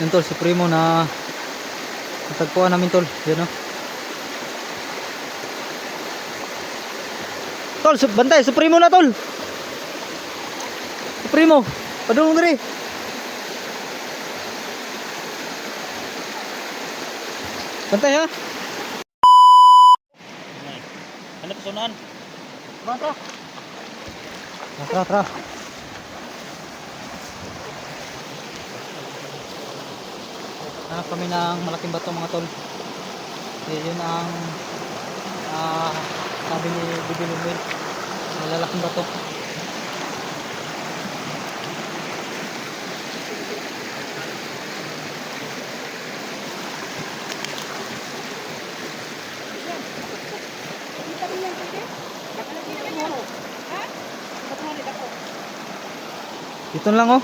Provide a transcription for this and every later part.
Yun tol, si Primo na natagpuan namin tol. Yan o. Tol, bantay, si Primo na tol. Si Primo, padulong diri. Bantay ha. Ano kesunahan? Tara, tara, tara. Hanap kami ng malaking bato mga tol. Yun ang sabi ni Bibi Lumil, malalaking bato. Ito lang oh.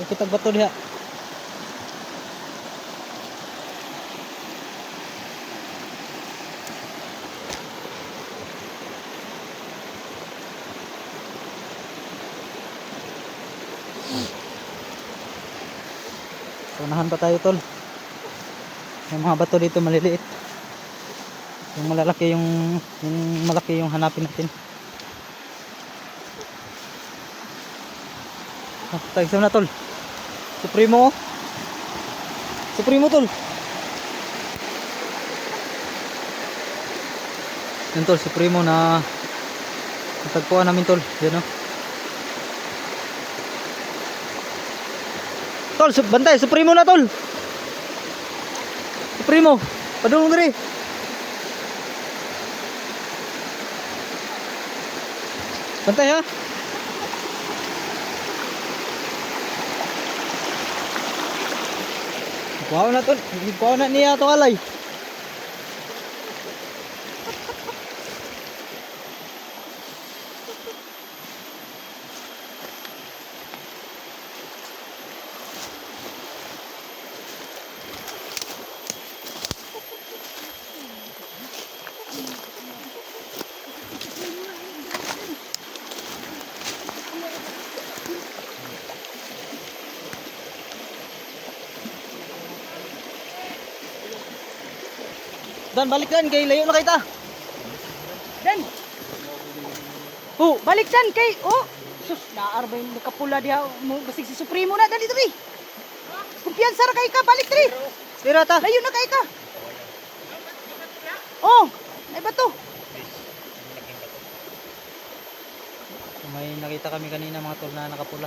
Kita bato diha. Unahan pa tayo tol. Yung mga bato dito maliliit. Yung malalaki yung malaki yung hanapin natin. Tayo na tol. Supremo. Supremo tol. Yun tol, Supremo na natagpuan namin tol. Yan o. Tol, bantay, Supremo na tol. Supremo, padulong diri. Bantay ha. Wow na tol, wow na niya to alay. Dan, balik dan kay layo na kita. Dan. Oh, balik dan kay. Oh. Sus, naarbay nakapula diha mo basig si Supremo na dali diri. Kumpiyansa ra kay ka, balik diri. Tira ta. Layo na kay ka. Oh, ay bato. May nakita kami kanina mga tol na nakapula.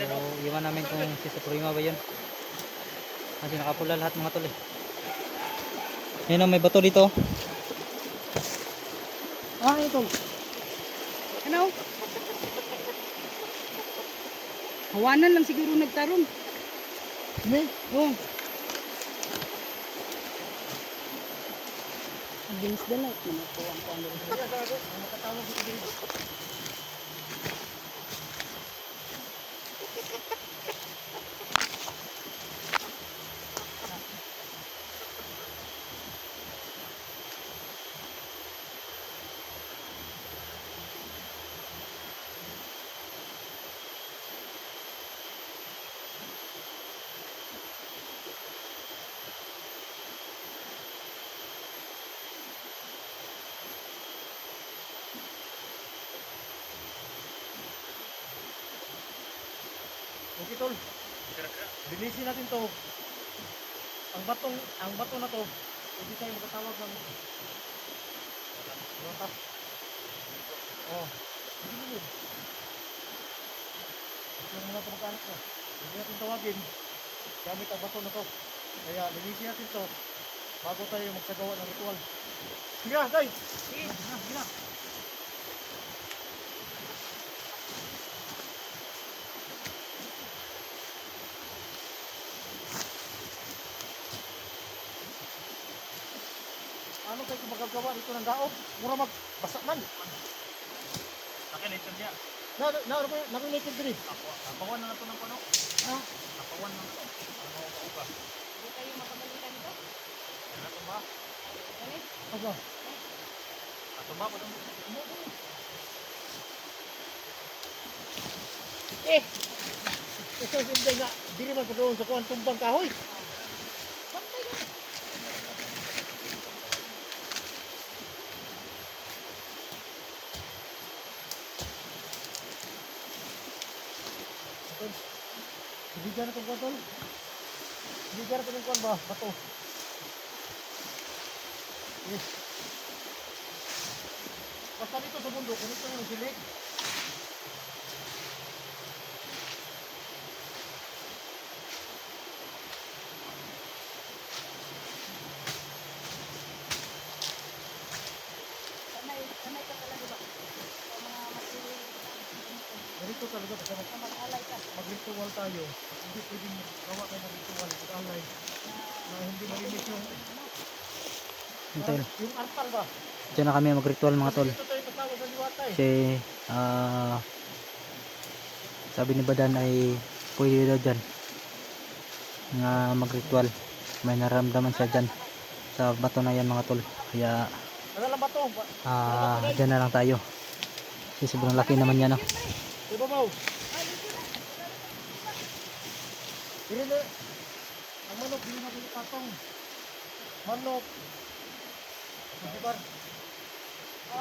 So, iwan namin kung si Supremo ba yun. Kasi nakapula lahat mga tol eh. Yan o, may bato dito. Ah, ito. Ano? Hawanan lang siguro nagtarong. Hindi. Oh. Ang bilis dala. Manakuha ko ano. Okay tol. Bilisin natin to. Ang bato na to, hindi tayo magtatawag ng rota. Oh, hindi yun. Yung mga kamag-anak na, hindi natin tawagin gamit ang bato na to. Kaya bilisin natin to bago tayo magsagawa ng ritual. Sige na, guys! Sige na! Ano tayo magagawa dito ng daog. Mura magbasa man. Nakilitod niya. Nakulitin din eh. Napawan na ito ng puno. Ha? Napawan na ito. Ano ka upa? Hindi kayo mapagalitan ito? Ano ito ba? Galit? Aba. Ito ba? Patang Ito hindi nga. Dili man pagkaroon sa kuwan tumbang kahoy. Bantay na. Hindi dyan itong kuwan tol. Hindi dyan itong kuwan ba? Bato. Yes. Basta dito sa bundok, ganito yung silig. Sanay ka talaga ba? Sa mga masilig. Ganito talaga basta Mag-alay ka. mag-ritual tayo. Hindi pwedeng gawa tayo ng ritual. Pag-alay. Na hindi malinis yung... Tol. Yung altar ba? Diyan na kami mag-ritual mga tol. Dito tayo tatawag ng liwata eh. Kasi sabi ni Badan ay pwede daw dyan nga mag-ritual. May naramdaman siya dyan sa bato na yan mga tol. Kaya Ano lang ba to? dyan na lang tayo. Kasi sobrang laki naman yan. No? Di ba Mau? Dili na. Ang manok, dili na dili patong. Manok. Pagkibar.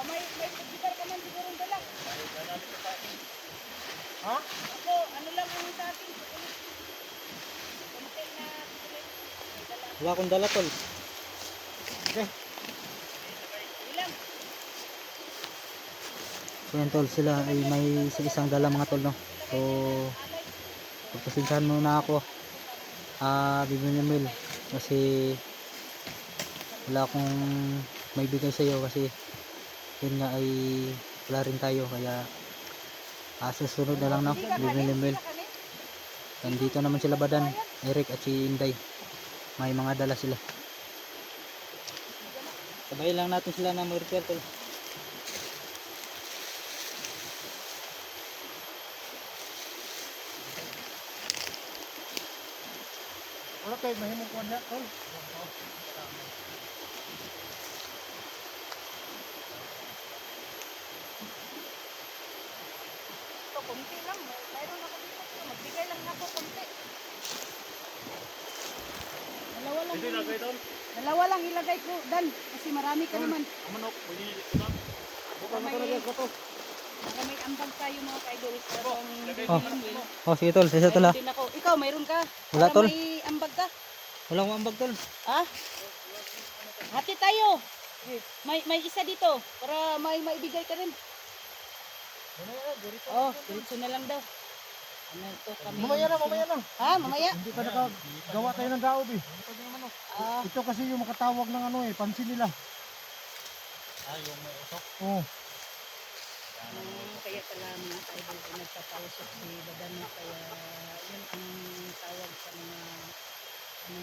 May pagkibar ka man siguro ng dala. Ha? Ako, ano lang ang sa akin. Kumpay na kulit. Dala. Wala akong dala tol. Okay. Ilang. So yan tol, sila ay may isang dala mga tol. No? So pagpasinsahan muna ako. Bibili mil. Kasi wala akong may bigay sa iyo kasi yun nga ay wala rin tayo kaya susunod na lang no bibili nandito naman sila Badan, Eric at si Inday, may mga dala sila, sabay lang natin sila na mag-ritual tol. Wala kayo mahimong kuwan na, tol. Ito, kunti lang. Mayroon ako dito. Magbigay lang ako kunti. Dalawa lang. Hindi lagay tol. Dalawa lang ilagay ko, Dan. Kasi marami ka naman. Manok, pwede dito lang. Bukan na talaga ko to. Para may ambag tayo mga ka-idol. Oh. Oh sige tol, isa tol ha. Din ako. Ikaw, mayroon ka? Wala, Para tol. may ambag ka? Wala akong ambag tol. Ha? Hati tayo. May isa dito. Para may maibigay ka rin. Ano yan? Dirito. Oh, diretso na lang daw. Ano to kami? Mamaya na, mamaya na. Ha, mamaya? Hindi pa nakagawa tayo ng daob eh. Ah, Ito kasi yung makatawag ng ano eh, pansin nila. Yung may usok. Oo. kaya pala mga ka-idol ko nagpapausok si Badan na kaya yun ang tawag sa mga ano,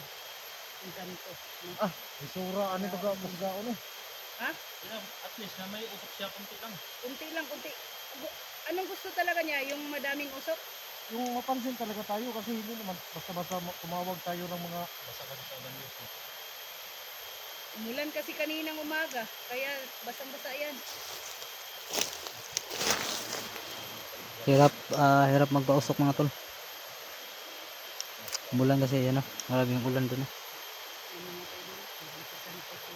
yung ganito. No? Isura, ano baga, magdaon eh. At least na may usok siya kunti lang. Kunti lang, kunti. Anong gusto talaga niya? Yung madaming usok? Yung mapansin talaga tayo kasi hindi naman basta-basta tumawag tayo ng mga Basta kasi sa ganyan. Umulan kasi kaninang umaga, kaya basang-basa yan. Hirap magpausok mga tol. Umulan kasi ano, maraming ulan doon. Yung mga kaibigan, pagkakasan ko si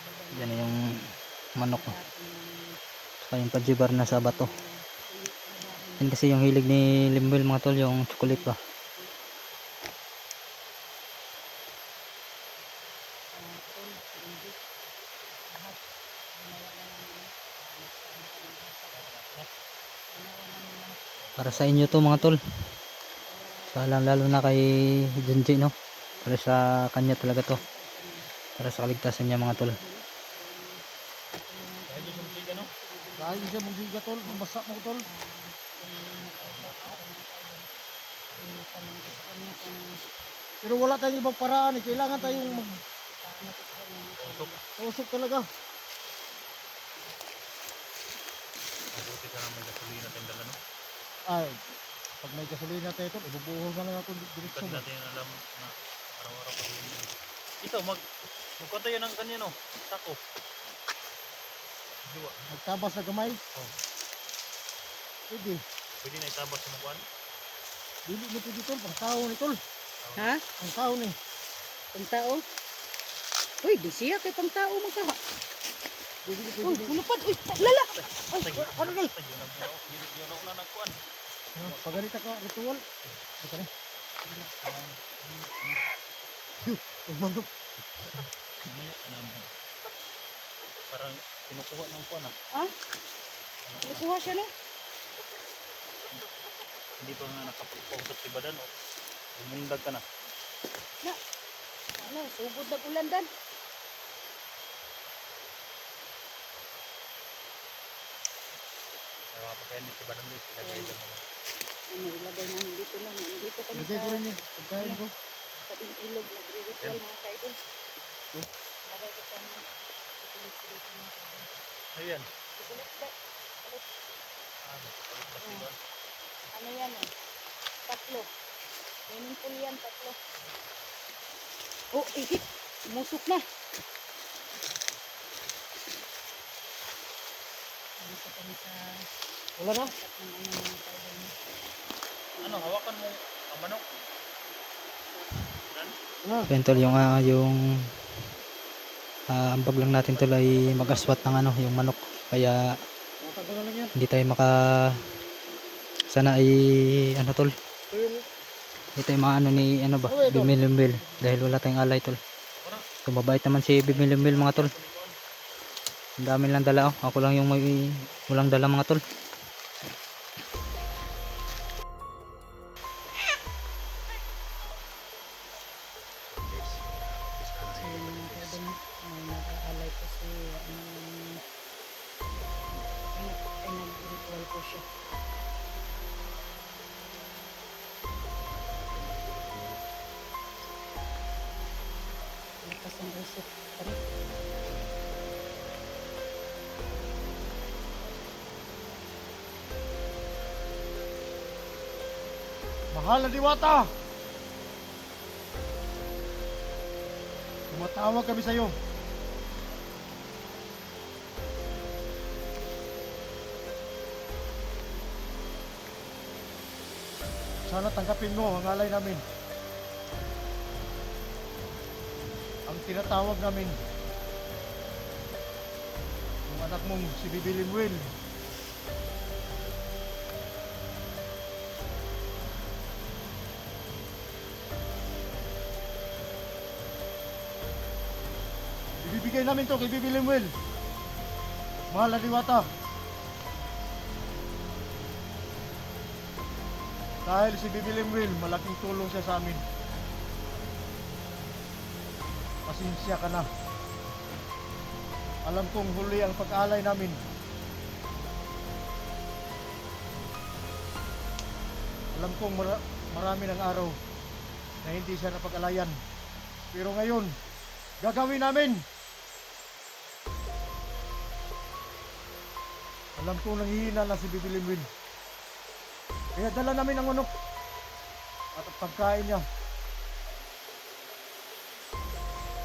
Badan. Yan yung manok. Sa ating Saka yung pajibar na sa bato. Yan kasi yung hilig ni Limbil mga tol, yung chocolate ba. Para sa inyo to mga tol. So, lalo na kay Junji no. Para sa kanya talaga to. Para sa kaligtasan niya mga tol. dahil siya magsiga tol, basa mo tol. Pero wala tayong ibang paraan eh, kailangan tayong Usok. Usok talaga. Mabuti ka naman gasolina natin dala, no? Ay, pag may gasolina tayo ito, ibubuhol na lang ako diretso Ikad ba? natin alam na araw-araw pa rin yun. Ito, magkota yun ng ganyan, no? Tako. Diwa. Magtabas na gamay. Oh. Pwede. Pwede na itabas sa mukhaan. Dili ni pwede tol, pang tao ni tol. Ha? Pang tao ni. Pang tao? Uy, di siya kay pang tao magkaha. Pwede ni Uy, pwede. ulupad. Uy, lala. Ay, ano ni? Yun na nagkuhan. Paganita ka ritual. Ito ni. Manok. Parang kinukuha ng kuhan, ah. Ha? Nakuha siya no? Hindi pa nga nakapausap si Badan, oh. Bumundag ka na. Na. Ano, sugod na ulan dan. Kaya pagkain ni si Badan, ilagay dyan mo. Ano, ilagay namin dito lang. Nandito kami Lagay ko rin ni. Pagkain ko. sa ilog. Nagre-ritual mga kaidol. Oh. Lagay ko sa mga. Itulit-tulit mga kaidol. Ayan. Itulit ba? Nagpapalit kasi ba? Ano yan eh? Tatlo. Meaningful yan, tatlo. Oh, ihit. Musok na. Dito kami sa Wala na? tapat ng ano mga kaidol. Ano, hawakan mo ang manok. Dan? Yan tol, yung ambag lang natin tol ay mag-aswat ng ano, yung manok. Kaya Matagal na lang yan. hindi tayo sana ay ano tol, Ito yung hindi tayo maano ni ano ba, Bimilumbil dahil wala tayong alay tol. Kumabait naman si Bimilumbil mga tol. Ang dami lang dala, oh. Ako lang yung may walang dala mga tol. So, yung mga kaidol, may nag-aalay po si ay nag-ritual po siya. Lakas ang usok. Tari. mahal na diwata. Tumatawag kami sa iyo. Sana tanggapin mo ang alay namin. Ang tinatawag namin. Yung anak mong si Bibi Limuel. Ibibigay namin to kay Bibi Limuel. Mahal na diwata. Dahil si Bibi Limuel, malaking tulong siya sa amin. Pasensya ka na. Alam kong huli ang pag-alay namin. Alam kong marami ng araw na hindi siya napag-alayan. Pero ngayon, gagawin namin. Alam kong nanghihina na si Bibi Limuel. Kaya dala namin ang manok at ang pagkain niya.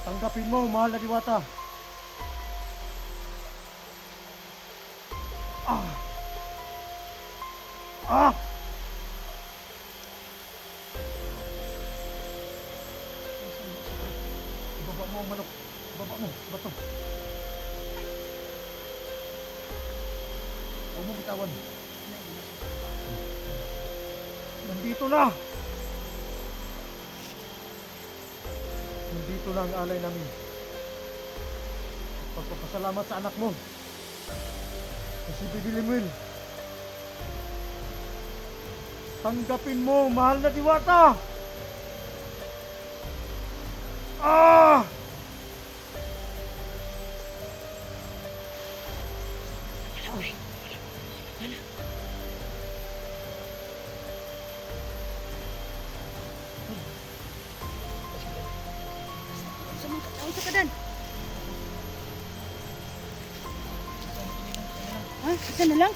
Tanggapin mo, mahal na diwata. Ah! Ibaba mo ang manok. Ibaba mo, bato. Huwag mo bitawan. Nandito na! Nandito na ang alay namin. Pagpapasalamat sa anak mo. Si Bibi Limuel. Tanggapin mo, mahal na diwata! Ah! Unsa ka dan? Isa na lang.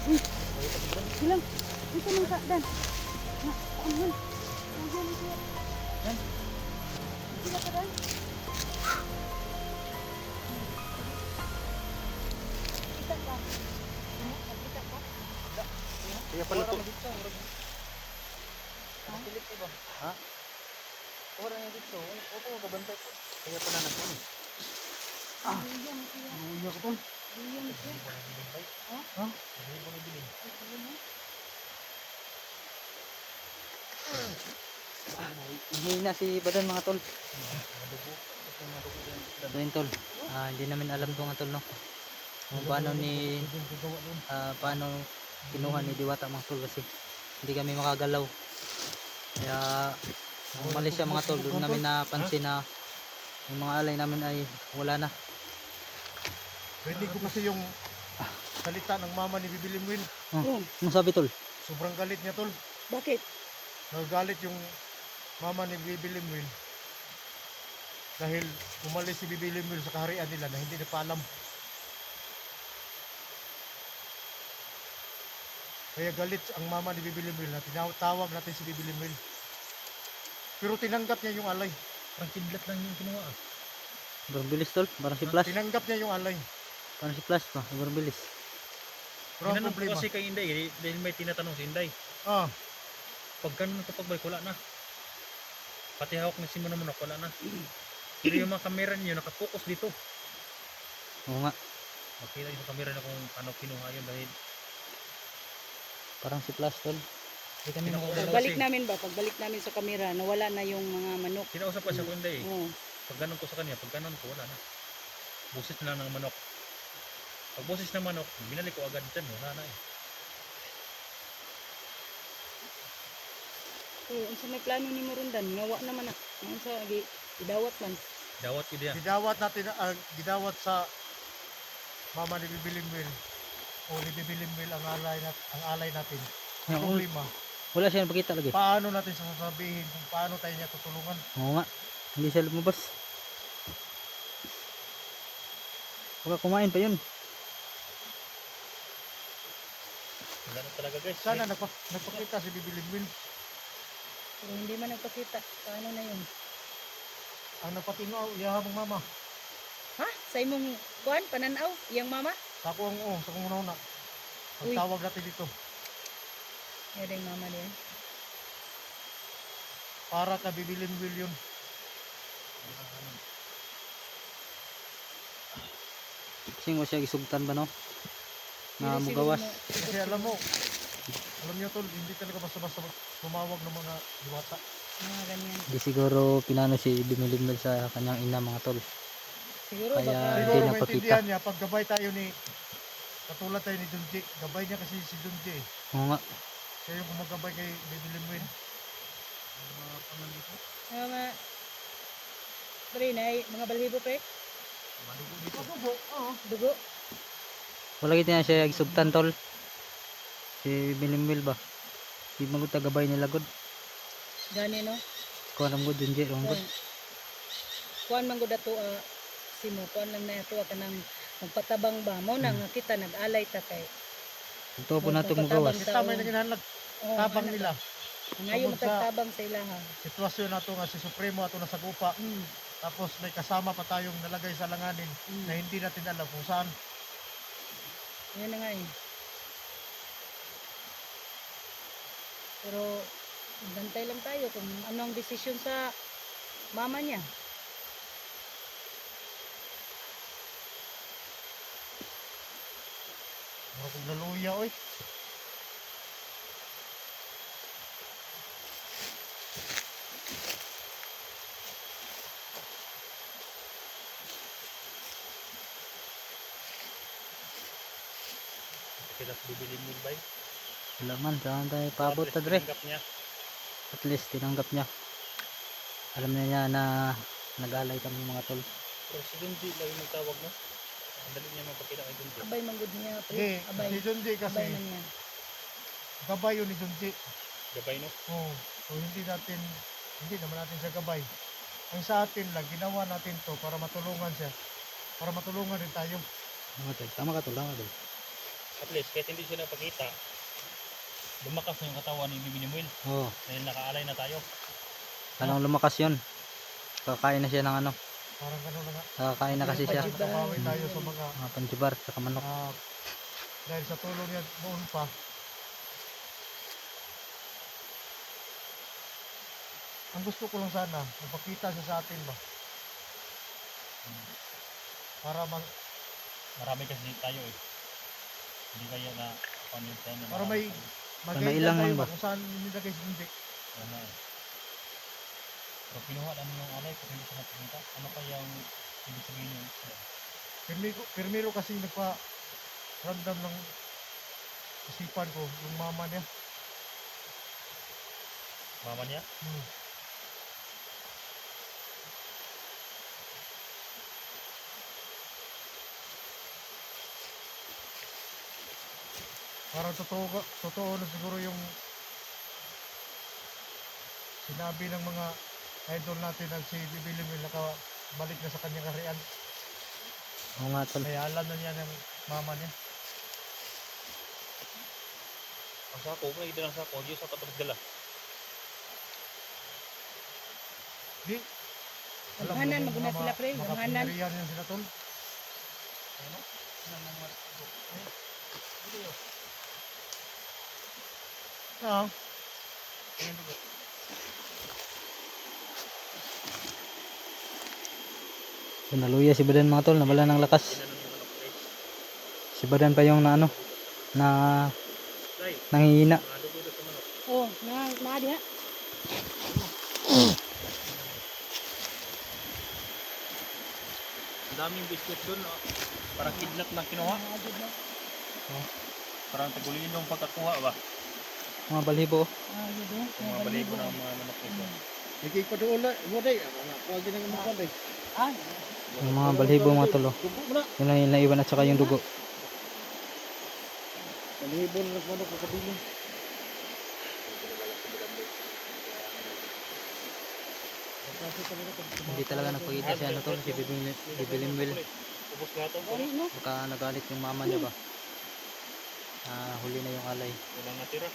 Uy. Isa lang. Isa lang ka, Dan. Na, aman. Ayan, ito. Dan. Sila ka, Dan. Kita ka. Kita ka. Kaya pala to. Ha? Ora nga dito. Opo, kabantay po. Kaya pala nagpuno. Ayan, kuya. Luya ko tol. Ayan, kuya. Ha? Hihina si Badan mga tol. So yun tol. Hindi namin alam to nga tol no. Kung paano ni paano kinuha ni Diwata mga tol kasi hindi kami makagalaw. Kaya nung umalis siya mga tol, doon namin napansin na yung mga alay namin ay wala na. Pwede ko kasi yung salita ng mama ni Bibiling Will. Oh, Ano sabi tol? Sobrang galit niya tol. bakit? Nagagalit yung mama ni Bibiling Will. Dahil umalis si Bibiling Will sa kaharian nila na hindi na pa alam. Kaya galit ang mama ni Bibiling Will na tinawag natin si Bibiling Will. Pero tinanggap niya yung alay. Parang kidlat lang yung kinuha. Sobrang bilis tol, parang si Flash. Tinanggap niya yung alay. Parang si Flash pa, sobrang bilis. Pero ang Tinanong ko problema. kasi kay Inday, dahil may tinatanong si Inday. Ah, Pag ganun kapag balik, wala na. Pati hawak ng simon naman wala na. Pero yung mga kamera niyo nakapokus dito. Oo nga, Makita yung kamera na kung paano kinuha yun dahil parang si Flash tol. Hindi kami Kinuha ko makagalaw. Pagbalik namin ba? Pagbalik namin sa kamera, nawala na yung mga manok. kinausap pa siya ko Inday. Oh. Pag ganun ko sa kanya, pag ganun ko wala na. Busis na lang ng manok. Pag busis ng manok, binalik ko agad dyan, wala na eh. So, unsa may plano ni Morundan? Nawa naman na. Unsa idawat man. Dawat ko diyan. gidawat sa mama ni Bibiling Will o ni Bibiling Will ang alay natin. Ang Oo. problema, Wala siya napakita lagi. paano natin sasabihin kung paano tayo niya tutulungan? Oo nga, hindi siya lumabas. Baka kumain pa yun. Ganun talaga guys. Sana nagpakita si Bibiling Will. Pero hindi man nagpakita. Paano na yun? Ang nagpatingaw, iyahamong mama. Ha? Sa imong kuan pananaw, iyang mama? Sa akong sa kong una. Uy. Pagtawag natin dito. Yan yung mama niya. Para ka Bibiling Will yun. Kasi mo siya isugtan ba no? Na Pero mugawas. siguro Kasi alam niyo tol, hindi talaga basta-basta tumawag ng mga diwata. mga ganyan. Hindi siguro pinano si Bimilimil sa kanyang ina mga tol. Siguro Kaya baka hindi Siguro napakita. maintindihan niya, pag gabay tayo ni, katulad tayo ni Junji, gabay niya kasi si Junji eh. Oo nga, Siya yung gumagabay kay Bibiling Will. mga pre na mga balhibo pre. Dugo. wala kita na siya isugtan tol. Si Bimilimil ba? Di magod tagabay nila god. Gani no. Kuha ng god dun di rong god. Kuan man gud ato simo kuan lang na ato kanang magpatabang ba mo nang kita nag-alay ta kay. Ito po natong mugawas. Kita may naginhanlag, Oh, tabang nila. Ngayon Tungkol sa- magtabang sa ilaha. Sitwasyon nato nga si Supremo ato nasa gupa. Mm. Tapos may kasama pa tayong nalagay sa langanin na hindi natin alam kung saan. Yan na nga eh. Pero bantay lang tayo kung ano ang desisyon sa mama niya. Mura kong naluya oy. Kailas bibili mo ba? Wala man, saan tayo paabot ta dre. Tinanggap niya. At least tinanggap niya. Alam na niya na nag-alay kami mga tol. Pero si Junji lagi magtawag no. Ang dali niya magpakita kay Junji. Abay manggod niya. Pre. Hindi, Abay. si Junji kasi Abay man niya. gabay yun ni Junji. Gabay no. Oh, so hindi naman natin siya gabay. Ang sa atin lang, ginawa natin to para matulungan siya. Para matulungan rin tayo. Tama tol, tama ka tol, tama tol. At least, kahit hindi siya nagpakita, lumakas na yung katawan ni Bibi Nemuel. Oo. Dahil nakaalay na tayo. Anong lumakas yun? Kakain na siya ng ano. Parang gano'n na nga. Kakain na kasi siya. Nakabawi tayo sa mga Mga panjibar, saka manok. dahil sa tulong niya noon pa. Ang gusto ko lang sana, magpakita siya sa atin ba? Para Marami kasi tayo eh. Hindi kaya na panuntan na para marami may tayo. Mailang tayo lang ba? kung saan nilagay si hindi. Ano eh. Pero kinuha lang yung alay kung hindi siya napakita. Ano kaya yung ibig sabihin yun? Pirmiro kasi nagpa-random ng isipan ko, yung mama niya. Mama niya? Parang totoo na siguro yung sinabi ng mga idol natin na si Bibi Limil nakabalik na sa kanyang kaharian. Oo nga tol. Kaya alam na niya ng mama niya. Ang sako, may dalang sako. Diyos sa tapos dala. Di. Langhanan, maguna sila, pre, langhanan. Makapangyarihan yan sila tol. Ah, So, naluya si Badan mga tol, nawala ng lakas. Tinanong yung manok guys. Si Badan pa yung na ano, na Tay, nangihina. mga dugo doon sa manok. Oh, na diha. Ang daming biscuit doon. Oh. Parang kidnap na kinuha. Parang tagulin yung pagkakuha ba? Mga balibo. Yung mga balibo ng mga manok nito. naging pa doon na. Mo day, wag din ang mga day. Ah, Yung mga balibo mga tol. Oh. Dugo mo na. Yun lang yung naiwan at saka yung dugo. Malibon na manok ko kabili. Hindi talaga nagpakita si ano tol, si Bibilimwil. Ubus nga ito. no? Baka nagalit yung mama niya ba. Huli na yung alay. Walang natira.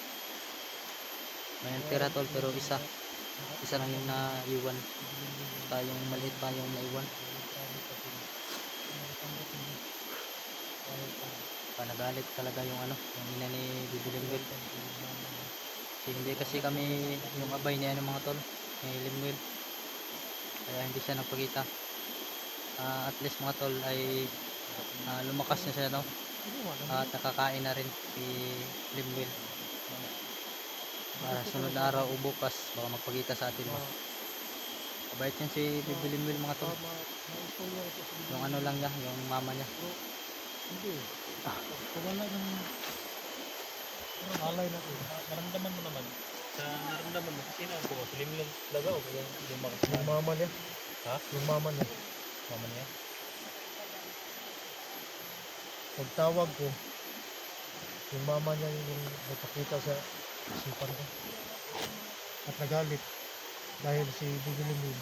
May tira tol pero isa. Isa lang yung naiwan. Saka yung maliit pa yung naiwan. Baka nagalit talaga yung ano, yung ina ni Bibilimwil. Hindi kasi kami yung abay niya ng mga tol, ni Limwil. Kaya hindi siya nagpakita. At least mga tol ay lumakas na siya no. At nakakain na rin si Limwil. Para sunod na araw o bukas baka magpakita sa atin ba. Kabait yan si Bibi Limwil mga tol. Yung ano lang niya, yung mama niya. Hindi. Wala ng alay na ito. Naramdaman mo naman. Sa naramdaman mo, sino ang bukas? Slim lang talaga o yung lumakas na? Yung mama niya. Ha? Yung mama niya. Mama niya? Pagtawag ko, yung mama niya yung nagpakita sa isipan ko. At nagalit dahil si Bibi Limil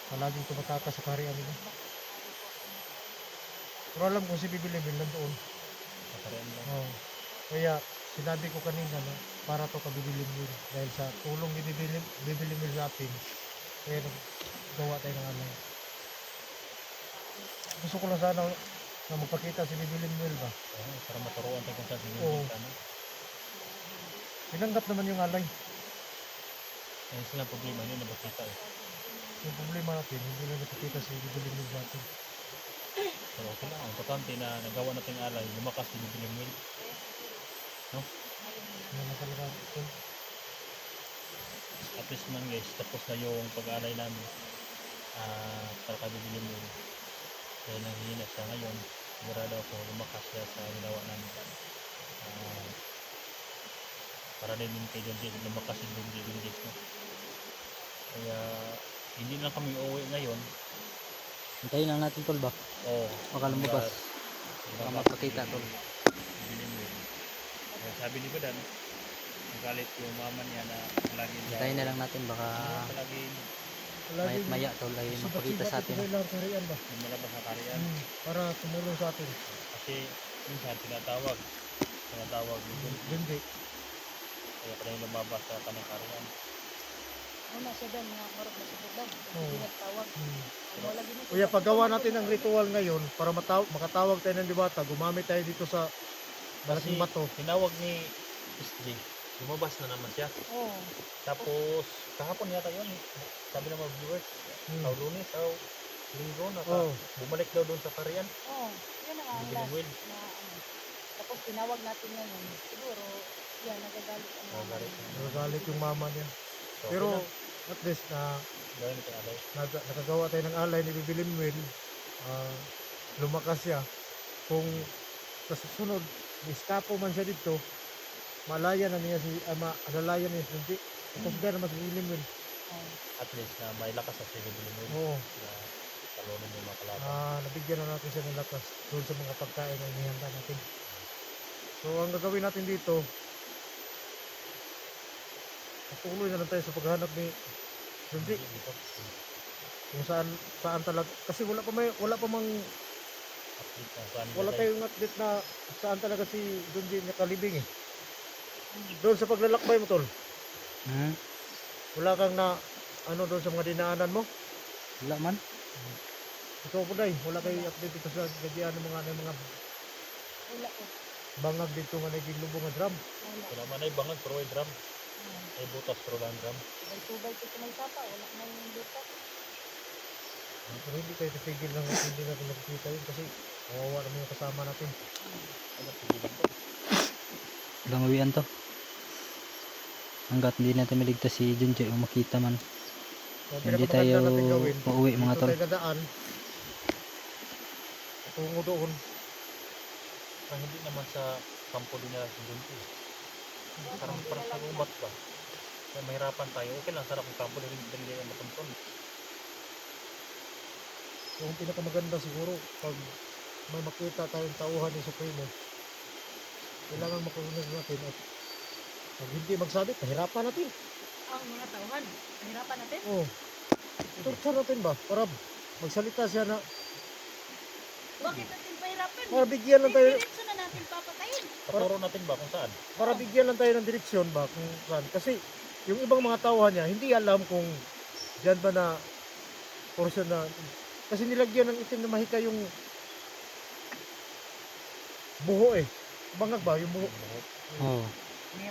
palaging tumataka sa kaharian nila. Pero alam ko si Bibi Limil nandoon. Nakarian lang. Oh. Kaya sinabi ko kanina na para to ka Bibi Limil dahil sa tulong ni Bibi Limil sa atin. Kaya nagawa tayo ng alay. Gusto ko lang sana na magpakita si Bibi Limil ba. Oo, para maturuan tayo kung saan Oo. sinunod. Ano? Tinanggap naman yung alay. Yan sila ang problema, hindi nabakita eh. Yung problema natin, hindi lang nakikita si Bibi Limil sa atin. Pero okay lang, ang importante na nagawa natin yung alay, lumakas din yung bilimwil. Yan na talaga ito. At least man guys, tapos na yung pag-alay namin para kay bilimwil. Dahil nanghihina siya ngayon, sigurado ako lumakas siya sa ginawa namin. Para din yung kay John Jay, lumakas yung John Jay. No? Kaya hindi lang kami uuwi ngayon. Hintayin lang natin tol ba? Oo. Baka lumabas. Baka magpakita tol. Bilimwil. Kaya sabi ni Badan, nagalit yung mama niya na lagi Hintayin na lang natin baka palagi mayat maya tol ay magpakita sa atin. Sibat-sibat ito kailangan kaharian ba? lumalabas na kariyan. Para tumulong sa atin. Kasi minsan tinatawag yung Hindi. kaya pa rin lumabas sa kanang kariyan. Una siya dan nga marag na sa daw. Oo. Hindi nagtawag. Hmm. Ang wala gini. Kuya, paggawa natin ng ritual ngayon para makatawag tayo ng diwata, gumamit tayo dito sa malaking Kasi bato. tinawag ni SJ, lumabas na naman siya. Oo. Tapos kahapon yata yun, sabi ng mga viewers, Hmm. Lunes, Linggo, Oo. bumalik daw doon sa kariyan. Oo. Yun ang ang Bibiling last will. na ano. Tapos tinawag natin ngayon. Siguro, yan, nagagalit ang mama. Nagagalit. niya. Nagagalit yung mama niya. So, Pero okay at least na na, gawin natin alay. nakagawa tayo ng alay ni Bibilin Will. Lumakas siya. Kung sa susunod, iskapo man siya dito, malaya na niya adalaya niya hindi. Tapos naman si Bibilin Will. Oo. At least na may lakas sa Bibiling Will Oo. na talunin yung mga kalaban. Nabigyan na natin siya ng lakas doon sa mga pagkain na inihanda natin. So ang gagawin natin dito, patuloy na lang tayo sa paghahanap ni Junji Dito, kung saan talaga kasi wala pa mang update kung saan wala nilagay. tayong update na saan talaga si Junji nakalibing eh. Doon sa paglalakbay mo tol, Hmm? wala kang na ano doon sa mga dinaanan mo. Wala man. Ikaw po dai, wala kay update dito sa gadian ng mga Wala ko. bangag dito nga naging lubong nga drum. Wala. Wala man ay bangag pero ay drum. Oo. Ay butas pero lang drum. Subay-subay ko sa may sapa. Wala na yung lupa. Pero hindi tayo titigil lang kung hindi natin nakikita yun kasi kawawa naman yung kasama natin. Ano pigilan ko? Walang uwian to. Hanggat hindi natin maligtas si Junji o makita man. So, Hindi pinakamaganda tayo natin gawin, uuwi mga dito tol. tayo dadaan tungo doon. Hindi naman sa kampo din nila si Junti. Parang sa umat ba? Kaya mahirapan tayo. Okay lang sarap ang kampo din ang matuntun. So, ang pinakamaganda siguro pag may makita tayong tauhan ni Supremo, kailangan makuha natin at pag hindi magsabi, kahirapan natin. Ang mga tauhan. Nahirapan natin. Oh, torture natin ba? Para magsalita siya na, Bakit natin pahirapan? para bigyan lang tayo, Diretso na natin papatayin. Paturo natin ba kung saan? para bigyan lang tayo ng direksyon ba kung saan. Kasi yung ibang mga tauhan niya, hindi alam kung dyan ba na portion na, kasi nilagyan ng itim na mahika yung buho eh. Bangag ba? Yung buho. Oh. May